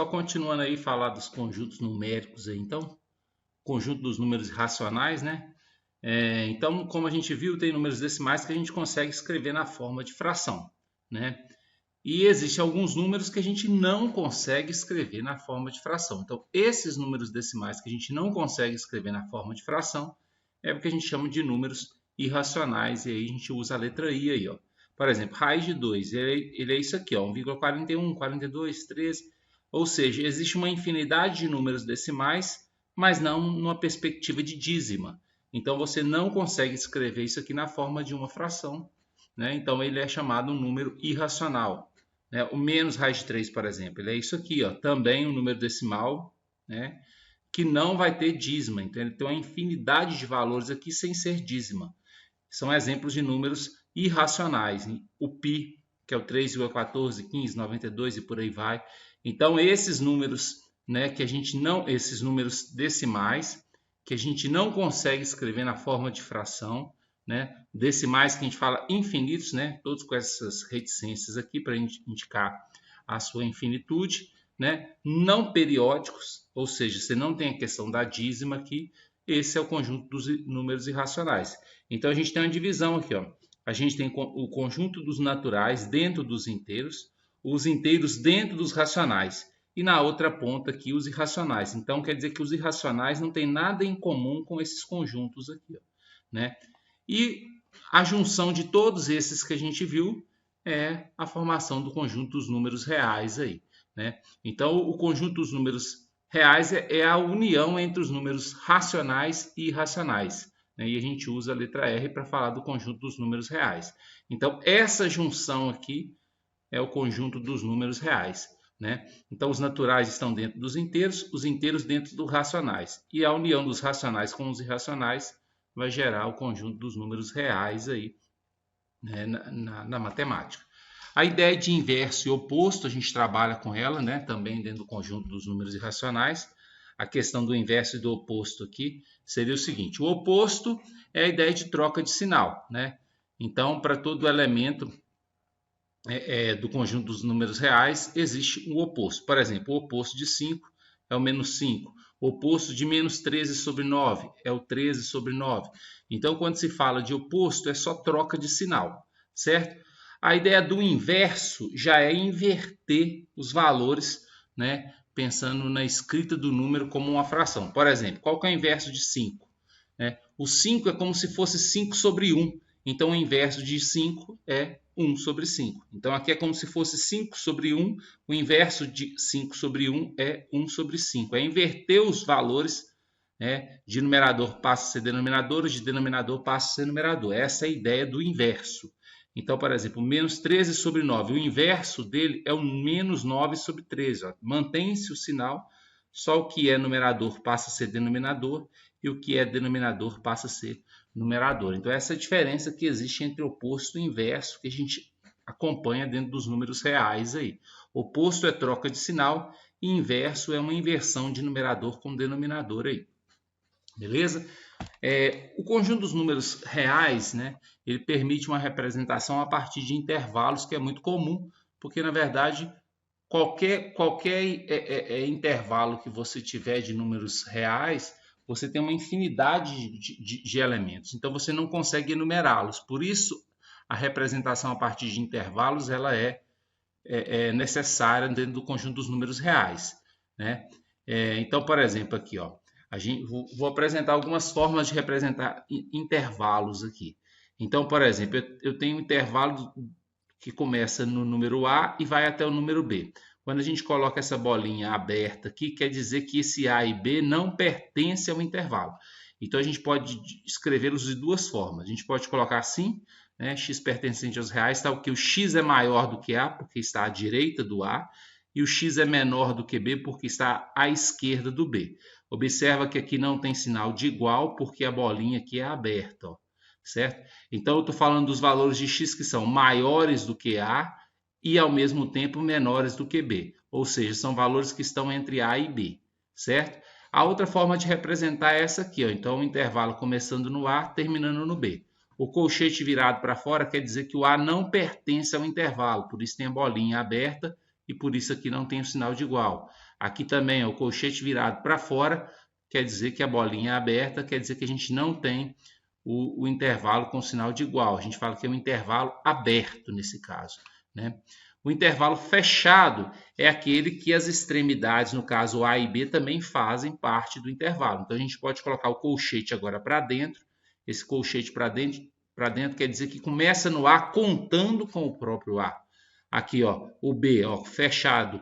continuando aí falar dos conjuntos numéricos aí, então, conjunto dos números racionais, né? Então, como a gente viu, tem números decimais que a gente consegue escrever na forma de fração, né? E existem alguns números que a gente não consegue escrever na forma de fração. Então, esses números decimais que a gente não consegue escrever na forma de fração é o que a gente chama de números irracionais, e aí a gente usa a letra I aí, ó. Por exemplo, raiz de 2, ele é isso aqui, ó, 1,41, 42, 13. Ou seja, existe uma infinidade de números decimais, mas não numa perspectiva de dízima. Então, você não consegue escrever isso aqui na forma de uma fração, né? Então, ele é chamado um número irracional, né? O menos raiz de 3, por exemplo, ele é isso aqui, ó, também um número decimal, né? Que não vai ter dízima. Então, ele tem uma infinidade de valores aqui sem ser dízima. São exemplos de números irracionais. O π, que é o 3,14, 15, 92 e por aí vai. Então, esses números, né, que a gente não, esses números decimais, que a gente não consegue escrever na forma de fração, né, decimais que a gente fala infinitos, né, todos com essas reticências aqui para indicar a sua infinitude, né, não periódicos, ou seja, você não tem a questão da dízima aqui. Esse é o conjunto dos números irracionais. Então, a gente tem uma divisão aqui, ó. A gente tem o conjunto dos naturais dentro dos inteiros, os inteiros dentro dos racionais, e na outra ponta aqui os irracionais. Então, quer dizer que os irracionais não têm nada em comum com esses conjuntos aqui, ó, né? E a junção de todos esses que a gente viu é a formação do conjunto dos números reais aí, né? Então, o conjunto dos números reais é a união entre os números racionais e irracionais, né? E a gente usa a letra R para falar do conjunto dos números reais. Então, essa junção aqui é o conjunto dos números reais, né? Então, os naturais estão dentro dos inteiros, os inteiros dentro dos racionais. E a união dos racionais com os irracionais vai gerar o conjunto dos números reais aí, né, na matemática. A ideia de inverso e oposto, a gente trabalha com ela, né, também dentro do conjunto dos números irracionais. A questão do inverso e do oposto aqui seria o seguinte: o oposto é a ideia de troca de sinal, né? Então, para todo elemento do conjunto dos números reais, existe um oposto. Por exemplo, o oposto de 5 é o menos 5. O oposto de menos 13 sobre 9 é o 13 sobre 9. Então, quando se fala de oposto, é só troca de sinal, certo? A ideia do inverso já é inverter os valores, né? Pensando na escrita do número como uma fração. Por exemplo, qual que é o inverso de 5? O 5 é como se fosse 5 sobre 1. Então, o inverso de 5 é 1 sobre 5. Então, aqui é como se fosse 5 sobre 1. O inverso de 5 sobre 1 é 1 sobre 5. É inverter os valores, né? De numerador passa a ser denominador, de denominador passa a ser numerador. Essa é a ideia do inverso. Então, por exemplo, menos 13 sobre 9. O inverso dele é o menos 9 sobre 13. Mantém-se o sinal, só o que é numerador passa a ser denominador e o que é denominador passa a ser numerador. Então, essa é a diferença que existe entre oposto e inverso que a gente acompanha dentro dos números reais aí. Oposto é troca de sinal e inverso é uma inversão de numerador com denominador aí. Beleza? O conjunto dos números reais, né, ele permite uma representação a partir de intervalos, que é muito comum, porque, na verdade, qualquer intervalo que você tiver de números reais, você tem uma infinidade de elementos. Então, você não consegue enumerá-los. Por isso, a representação a partir de intervalos ela é necessária dentro do conjunto dos números reais, né? Então, por exemplo, aqui, ó, vou apresentar algumas formas de representar intervalos aqui. Então, por exemplo, eu tenho um intervalo que começa no número A e vai até o número B. Quando a gente coloca essa bolinha aberta aqui, quer dizer que esse A e B não pertencem ao intervalo. Então, a gente pode escrevê-los de duas formas. A gente pode colocar assim, né, x pertencente aos reais, tal que o x é maior do que A, porque está à direita do A, e o x é menor do que B, porque está à esquerda do B. Observa que aqui não tem sinal de igual, porque a bolinha aqui é aberta, ó, certo? Então, eu estou falando dos valores de x que são maiores do que A e, ao mesmo tempo, menores do que B. Ou seja, são valores que estão entre A e B, certo? A outra forma de representar é essa aqui, ó. Então, o intervalo começando no A, terminando no B. O colchete virado para fora quer dizer que o A não pertence ao intervalo, por isso tem a bolinha aberta e por isso aqui não tem o sinal de igual. Aqui também, ó, o colchete virado para fora, quer dizer que a bolinha é aberta, quer dizer que a gente não tem o intervalo com sinal de igual. A gente fala que é um intervalo aberto nesse caso, né? O intervalo fechado é aquele que as extremidades, no caso A e B, também fazem parte do intervalo. Então a gente pode colocar o colchete agora para dentro. Esse colchete para dentro quer dizer que começa no A contando com o próprio A. Aqui, ó, o B, ó, fechado,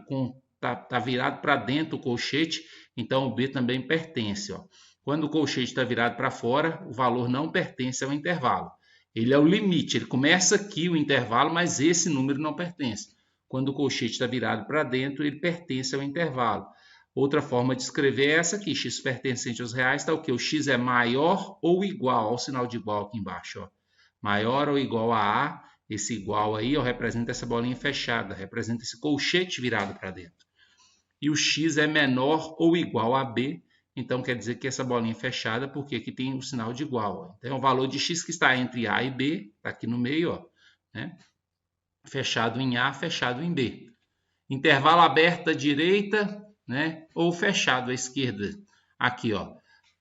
tá virado para dentro o colchete, então o B também pertence, ó. Quando o colchete está virado para fora, o valor não pertence ao intervalo. Ele é o limite, ele começa aqui o intervalo, mas esse número não pertence. Quando o colchete está virado para dentro, ele pertence ao intervalo. Outra forma de escrever é essa aqui, x pertencente aos reais, está o quê? O x é maior ou igual, ao sinal de igual aqui embaixo, ó. Maior ou igual a A, esse igual aí, ó, representa essa bolinha fechada, representa esse colchete virado para dentro. E o x é menor ou igual a B, então quer dizer que essa bolinha é fechada, porque aqui tem o sinal de igual. Ó. Então é o valor de x que está entre A e B, está aqui no meio, ó, né? Fechado em A, fechado em B. Intervalo aberto à direita, né? Ou fechado à esquerda. Aqui, ó.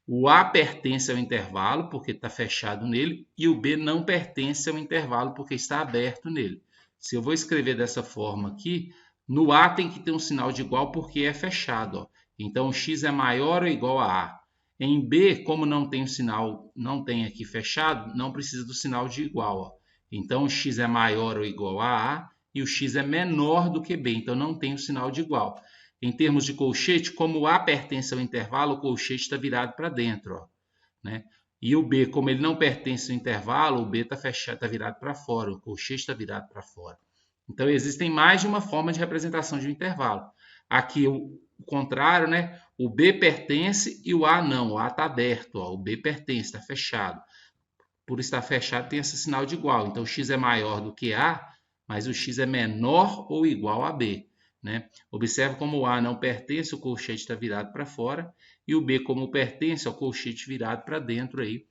O A pertence ao intervalo, porque está fechado nele, e o B não pertence ao intervalo, porque está aberto nele. Se eu vou escrever dessa forma aqui, no A tem que ter um sinal de igual, porque é fechado, ó. Então, o x é maior ou igual a A. Em B, como não tem o sinal, não tem aqui fechado, não precisa do sinal de igual, ó. Então, o x é maior ou igual a A e o x é menor do que B, então não tem o sinal de igual. Em termos de colchete, como o A pertence ao intervalo, o colchete está virado para dentro, ó, né? E o B, como ele não pertence ao intervalo, o B está fechado, está virado para fora, o colchete está virado para fora. Então, existem mais de uma forma de representação de um intervalo. Aqui, o contrário, né? O B pertence e o A não, o A está aberto, ó, o B pertence, está fechado. Por estar fechado, tem esse sinal de igual. Então, o x é maior do que A, mas o x é menor ou igual a B, né? Observe como o A não pertence, o colchete está virado para fora, e o B, como pertence, o colchete virado para dentro. Aí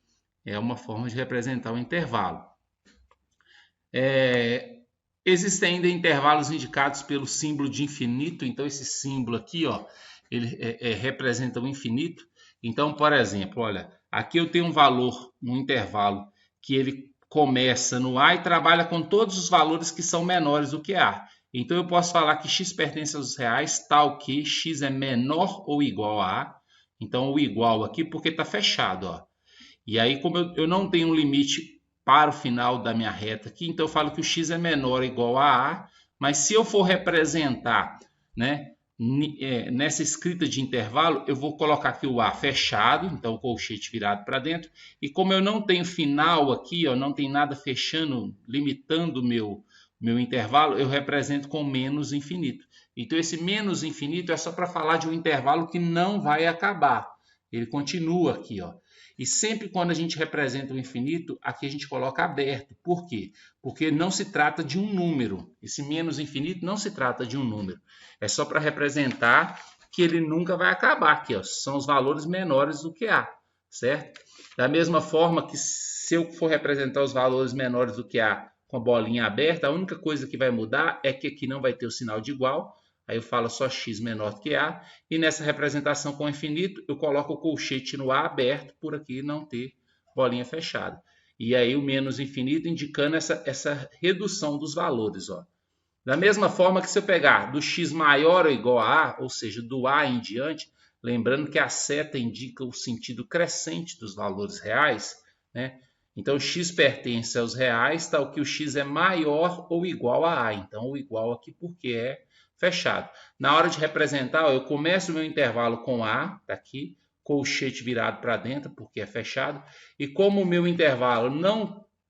é uma forma de representar o intervalo. Existem ainda intervalos indicados pelo símbolo de infinito. Então, esse símbolo aqui, ó, ele representa o infinito. Então, por exemplo, olha, aqui eu tenho um valor, um intervalo, que ele começa no A e trabalha com todos os valores que são menores do que A. Então, eu posso falar que x pertence aos reais, tal que x é menor ou igual a A. Então, o igual aqui, porque está fechado, ó. E aí, como eu não tenho um limite para o final da minha reta aqui, então eu falo que o x é menor ou igual a A, mas se eu for representar, né, nessa escrita de intervalo, eu vou colocar aqui o A fechado, então o colchete virado para dentro, e como eu não tenho final aqui, ó, não tem nada fechando, limitando o meu intervalo, eu represento com menos infinito. Então esse menos infinito é só para falar de um intervalo que não vai acabar, ele continua aqui, ó. E sempre quando a gente representa o infinito, aqui a gente coloca aberto. Por quê? Porque não se trata de um número. Esse menos infinito não se trata de um número. É só para representar que ele nunca vai acabar. Aqui, ó, são os valores menores do que A, certo? Da mesma forma que se eu for representar os valores menores do que A com a bolinha aberta, a única coisa que vai mudar é que aqui não vai ter o sinal de igual. Aí eu falo só x menor que A, e nessa representação com infinito, eu coloco o colchete no A aberto, por aqui não ter bolinha fechada. E aí o menos infinito indicando essa redução dos valores, ó. Da mesma forma que se eu pegar do x maior ou igual a A, ou seja, do A em diante, lembrando que a seta indica o sentido crescente dos valores reais, né? Então, x pertence aos reais, tal que o x é maior ou igual a A. Então, o igual aqui porque é fechado. Na hora de representar, ó, eu começo o meu intervalo com A, tá aqui, colchete virado para dentro, porque é fechado. E como o meu intervalo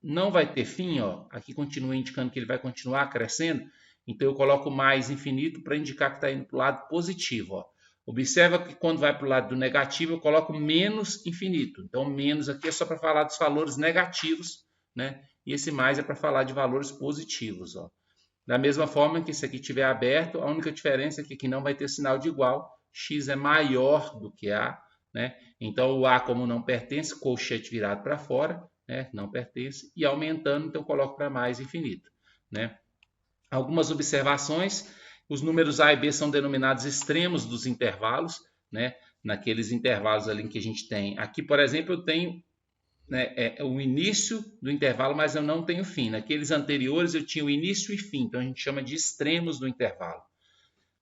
não vai ter fim, ó, aqui continua indicando que ele vai continuar crescendo, então eu coloco mais infinito para indicar que está indo para o lado positivo. Ó. Observa que quando vai para o lado do negativo, eu coloco menos infinito. Então, menos aqui é só para falar dos valores negativos, né? E esse mais é para falar de valores positivos, ó. Da mesma forma que esse aqui estiver aberto, a única diferença é que aqui não vai ter sinal de igual, x é maior do que A, né? Então o A, como não pertence, colchete virado para fora, né? Não pertence, e aumentando, então eu coloco para mais infinito, né? Algumas observações, Os números A e B são denominados extremos dos intervalos, né? Naqueles intervalos ali que a gente tem. Aqui, por exemplo, eu tenho, né, o início do intervalo, mas eu não tenho fim. Naqueles anteriores eu tinha o início e fim, então a gente chama de extremos do intervalo,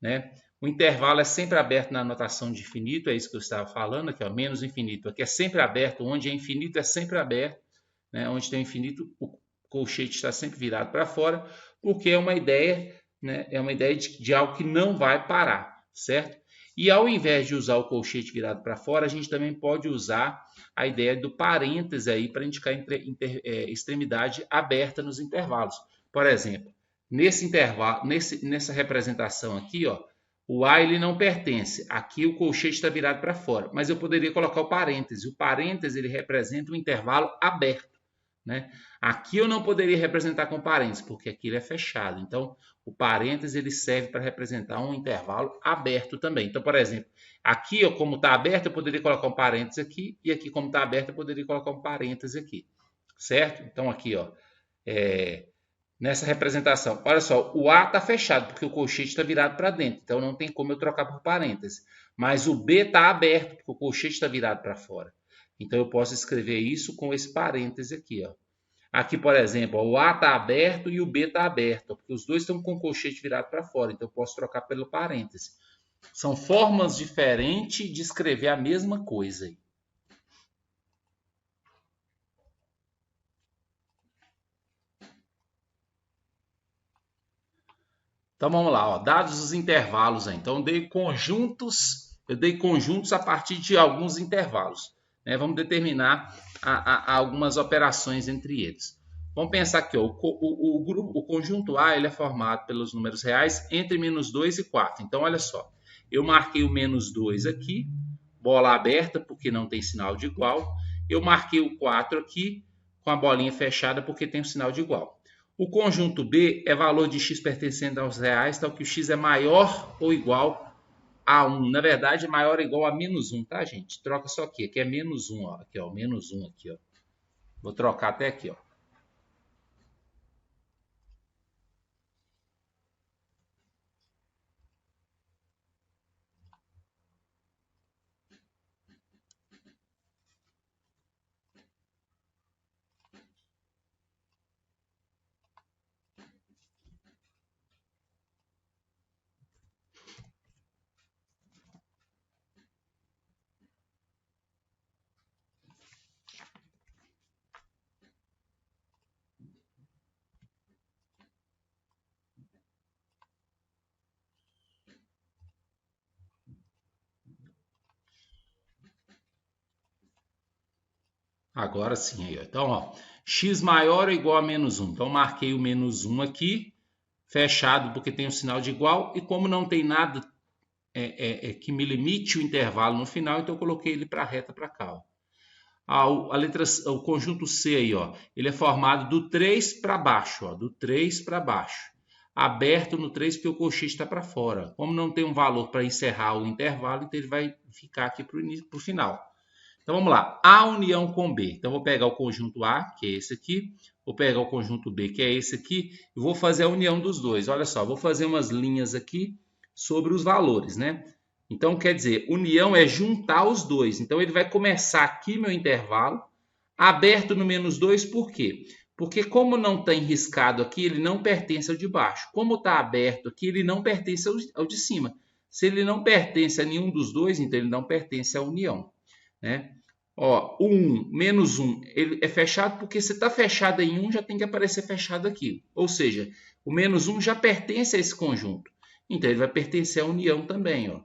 né? O intervalo é sempre aberto na notação de infinito, é isso que eu estava falando aqui, ó, menos infinito. Aqui é sempre aberto, onde é infinito é sempre aberto, né? Onde tem infinito, o colchete está sempre virado para fora, porque é uma ideia, né? É uma ideia de algo que não vai parar, certo? E ao invés de usar o colchete virado para fora, a gente também pode usar a ideia do parêntese aí para indicar extremidade aberta nos intervalos. Por exemplo, nesse intervalo, nessa representação aqui, ó, o A ele não pertence. Aqui o colchete está virado para fora, mas eu poderia colocar o parêntese. O parêntese ele representa um intervalo aberto, né? Aqui eu não poderia representar com parênteses, porque aqui ele é fechado. Então, o parêntese ele serve para representar um intervalo aberto também. Então, por exemplo, aqui, ó, como está aberto, eu poderia colocar um parêntese aqui, e aqui, como está aberto, eu poderia colocar um parêntese aqui, certo? Então, aqui, ó, nessa representação, olha só, o A está fechado, porque o colchete está virado para dentro, então não tem como eu trocar por parêntese. Mas o B está aberto, porque o colchete está virado para fora. Então, eu posso escrever isso com esse parêntese aqui, ó. Aqui, por exemplo, o A está aberto e o B está aberto, porque os dois estão com o colchete virado para fora, então eu posso trocar pelo parêntese. São formas diferentes de escrever a mesma coisa. Então vamos lá, ó, dados os intervalos aí. Então eu dei conjuntos a partir de alguns intervalos, né? Vamos determinar algumas operações entre eles. Vamos pensar aqui, ó, o conjunto A ele é formado pelos números reais entre -2 e 4. Então olha só, eu marquei o -2 aqui, bola aberta porque não tem sinal de igual. Eu marquei o 4 aqui com a bolinha fechada porque tem um sinal de igual. O conjunto B é valor de x pertencente aos reais, tal que o x é maior ou igual a 1. Na verdade, é maior ou igual a -1, tá, gente? Troca só aqui. Aqui é -1, ó. Aqui, ó. -1 aqui, ó. Vou trocar até aqui, ó. Agora sim, aí, ó. Então, ó, x maior ou igual a -1. Então, marquei o -1 aqui, fechado porque tem um sinal de igual. E como não tem nada que me limite o intervalo no final, então eu coloquei ele para a reta para cá, ó. O conjunto C aí, ó, ele é formado do 3 para baixo, ó, do 3 para baixo. Aberto no 3 porque o colchete está para fora. Como não tem um valor para encerrar o intervalo, então ele vai ficar aqui para o final. Então vamos lá, A união com B. Então vou pegar o conjunto A, que é esse aqui, vou pegar o conjunto B, que é esse aqui, e vou fazer a união dos dois. Olha só, vou fazer umas linhas aqui sobre os valores, né? Então quer dizer, união é juntar os dois. Então ele vai começar aqui meu intervalo, aberto no -2, por quê? Porque como não tem riscado aqui, ele não pertence ao de baixo. Como está aberto aqui, ele não pertence ao de cima. Se ele não pertence a nenhum dos dois, então ele não pertence à união, né? Ó, o 1, -1, ele é fechado porque se está fechado em 1, já tem que aparecer fechado aqui. Ou seja, o -1 já pertence a esse conjunto. Então, ele vai pertencer à união também, ó.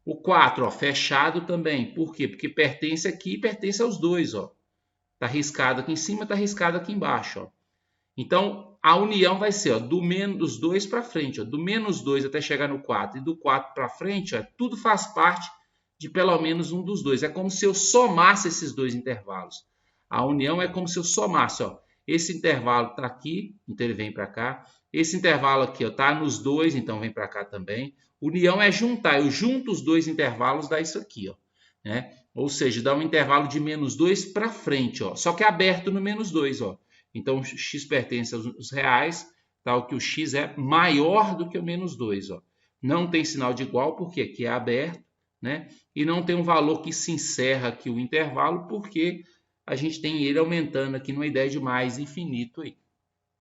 O 4, ó, fechado também. Por quê? Porque pertence aqui e pertence aos dois, ó. Está riscado aqui em cima, está riscado aqui embaixo, ó. Então, a união vai ser, ó, dos 2 para frente, ó. Do -2 até chegar no 4 e do 4 para frente, ó, tudo faz parte de pelo menos um dos dois. É como se eu somasse esses dois intervalos. A união é como se eu somasse, ó. Esse intervalo está aqui, então ele vem para cá. Esse intervalo aqui está nos dois, então vem para cá também. União é juntar. Eu junto os dois intervalos, dá isso aqui, ó, né? Ou seja, dá um intervalo de -2 para frente, ó. Só que é aberto no -2, ó. Então, x pertence aos reais, tal que o x é maior do que o menos 2. Ó. Não tem sinal de igual, porque aqui é aberto, né? E não tem um valor que se encerra aqui o intervalo, porque a gente tem ele aumentando aqui numa ideia de mais infinito aí.